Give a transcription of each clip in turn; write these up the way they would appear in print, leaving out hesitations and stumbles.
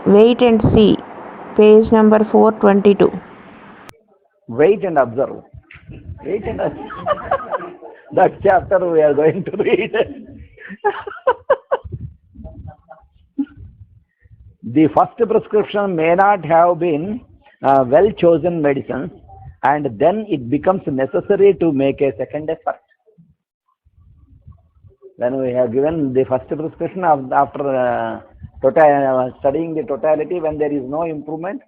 Wait and see. Page number 422. Wait and observe. Wait and observe. That chapter we are going to read. The first prescription may not have been well chosen medicines, and then it becomes necessary to make a second effort. When we have given the first prescription after studying the totality, when there is no improvement,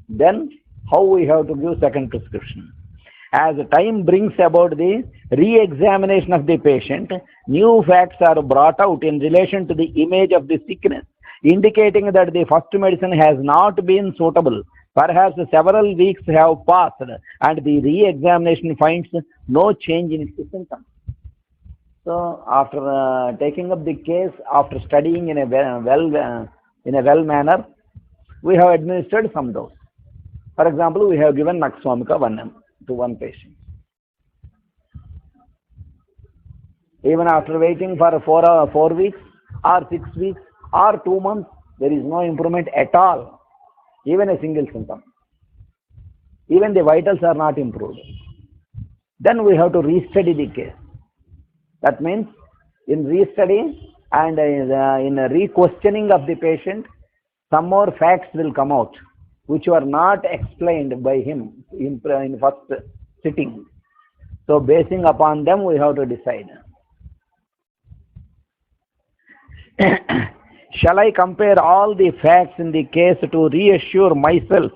then how we have to give second prescription. As time brings about the re-examination of the patient, new facts are brought out in relation to the image of the sickness, indicating that the first medicine has not been suitable. Perhaps several weeks have passed and the re-examination finds no change in its symptoms. So after taking up the case, after studying in a well manner, we have administered some dose. For example, we have given Naxomica 1 to one patient. Even after waiting for 4 weeks or 6 weeks or 2 months, there is no improvement at all, even a single symptom. Even the vitals are not improved. Then we have to restudy the case. That means in restudy and in re-questioning of the patient, some more facts will come out which were not explained by him in first sitting. So basing upon them, we have to decide. Shall I compare all the facts in the case to reassure myself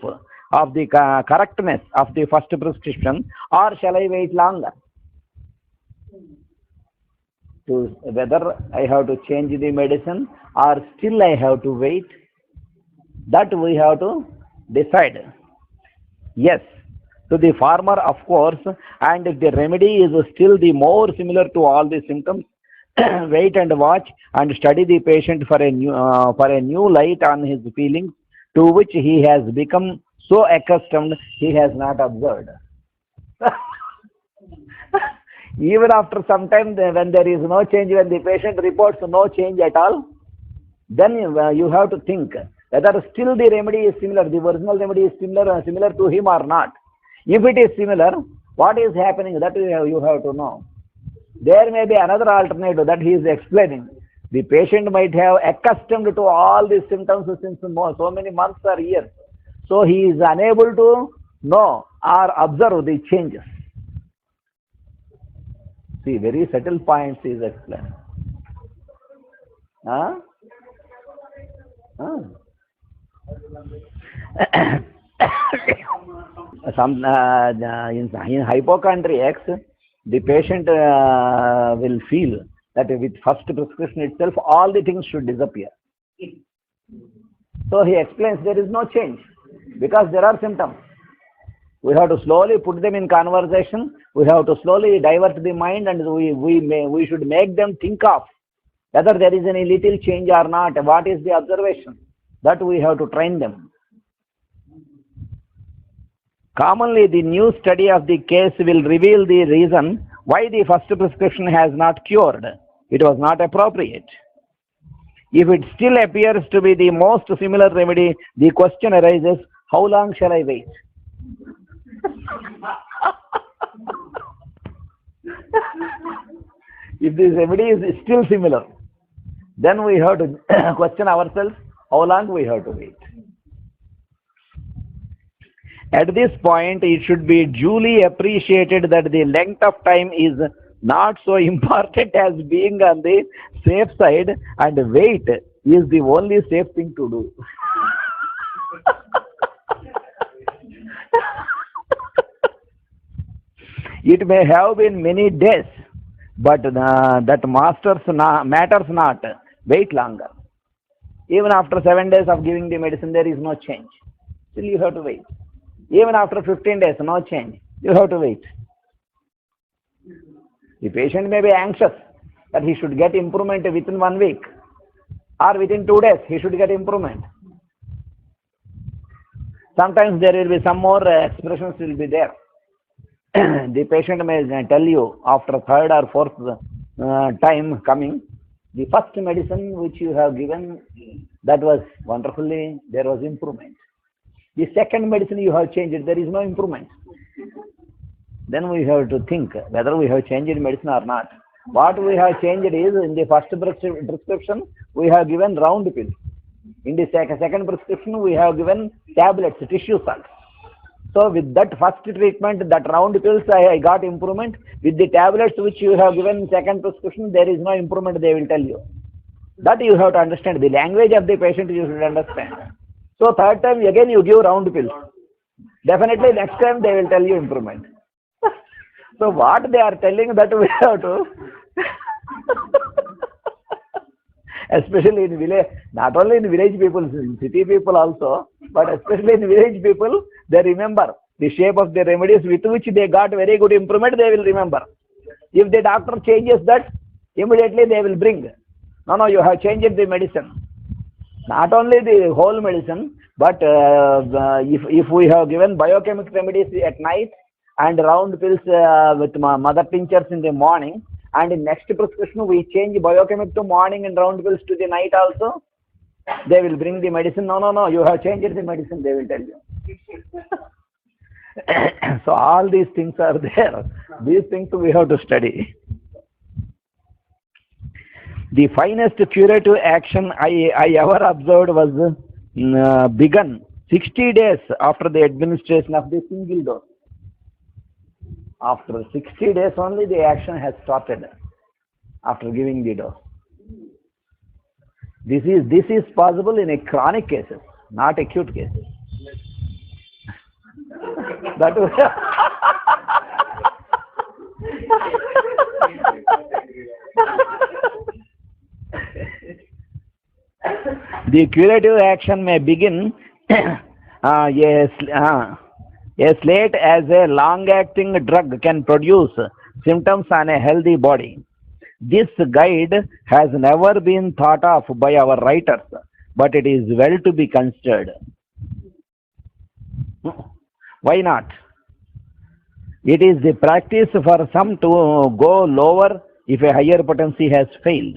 of the correctness of the first prescription, or shall I wait longer? To whether I have to change the medicine or still I have to wait, that we have to decide. Yes, to the former, of course, and if the remedy is still the more similar to all the symptoms, wait and watch and study the patient for a new light on his feelings, to which he has become so accustomed he has not observed. Even after some time, when there is no change, when the patient reports no change at all, then you have to think whether still the remedy is similar, the original remedy is similar to him or not. If it is similar, what is happening, that you have to know. There may be another alternative that he is explaining. The patient might have accustomed to all these symptoms since so many months or years. So he is unable to know or observe the changes. See, very subtle points is explained. Huh? Huh? In hypochondriacs, the patient will feel that with first prescription itself, all the things should disappear. So he explains there is no change because there are symptoms. We have to slowly put them in conversation. We have to slowly divert the mind, and we should make them think of whether there is any little change or not. What is the observation? That we have to train them. Commonly, the new study of the case will reveal the reason why the first prescription has not cured. It was not appropriate. If it still appears to be the most similar remedy, the question arises, how long shall I wait? If this remedy is still similar, then we have to question ourselves, how long we have to wait. At this point, it should be duly appreciated that the length of time is not so important as being on the safe side, and wait is the only safe thing to do. It may have been many days, but that matters not. Wait longer. Even after 7 days of giving the medicine, there is no change. Still you have to wait. Even after 15 days, no change. You have to wait. The patient may be anxious that he should get improvement within 1 week or within 2 days, he should get improvement. Sometimes there will be some more expressions will be there. The patient may tell you after 3rd or 4th time coming The first medicine which you have given, that was wonderfully, there was improvement. The second medicine you have changed, there is no improvement. Then we have to think whether we have changed medicine or not. What we have changed is, in the first prescription, we have given round pills. In the second prescription, we have given tablets, tissue salts. So with that first treatment, that round pills, I got improvement. With the tablets which you have given in second prescription, there is no improvement, they will tell you. That you have to understand. The language of the patient you should understand. So third time, again you give round pills. Definitely next time they will tell you improvement. So what they are telling, that we have to, especially in village, not only in village people, in city people also, but especially in village people, they remember the shape of the remedies with which they got very good improvement, they will remember. If the doctor changes that, immediately they will bring. No, you have changed the medicine. Not only the whole medicine, but if we have given biochemical remedies at night, and round pills with mother tinctures in the morning, and in next prescription we change biochemical to morning and round pills to the night also, they will bring the medicine. No, you have changed the medicine, they will tell you. So all these things are there. These things we have to study. The finest curative action I ever observed was begun 60 days after the administration of the single dose. After 60 days only the action has started after giving the dose. This is possible in a chronic cases, not acute cases. That was the curative action may begin as late as a long-acting drug can produce symptoms on a healthy body. This guide has never been thought of by our writers, but it is well to be considered. Why not? It is the practice for some to go lower if a higher potency has failed.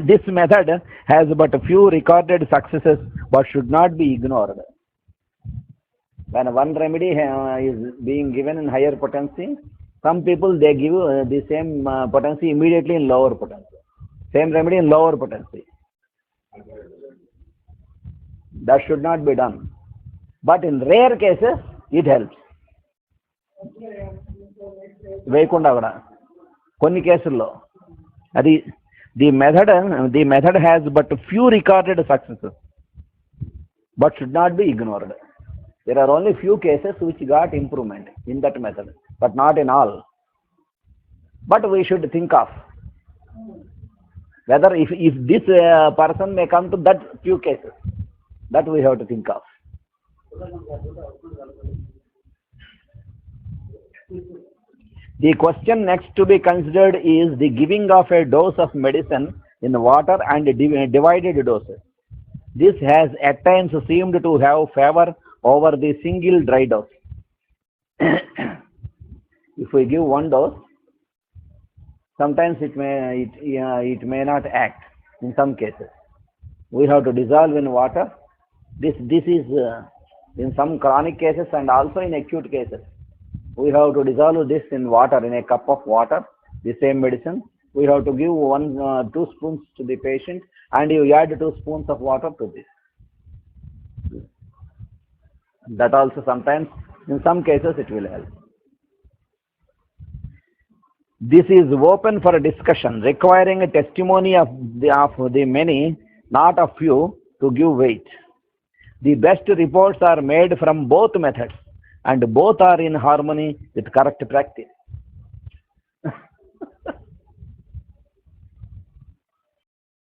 This method has but a few recorded successes, but should not be ignored. When one remedy is being given in higher potency, some people they give the same potency immediately in lower potency. Same remedy in lower potency. That should not be done. But in rare cases, it helps. వేయకుండా కూడా కొన్ని కేసుల్లో అది the method has but few recorded successes, but should not be ignored. There are only few cases which got improvement in that method, but not in all. But we should think of whether if this person may come to that few cases, that we have to think of. The question next to be considered is the giving of a dose of medicine in water and divided doses. This has at times seemed to have favor over the single dry dose. If we give one dose, sometimes it may not act in some cases. We have to dissolve in water. This is in some chronic cases and also in acute cases. We have to dissolve this in water, in a cup of water, the same medicine. We have to give 2 spoons to the patient, and you add 2 spoons of water to this. That also sometimes, in some cases, it will help. This is open for a discussion, requiring a testimony of the many, not a few, to give weight. The best reports are made from both methods, and both are in harmony with correct practice.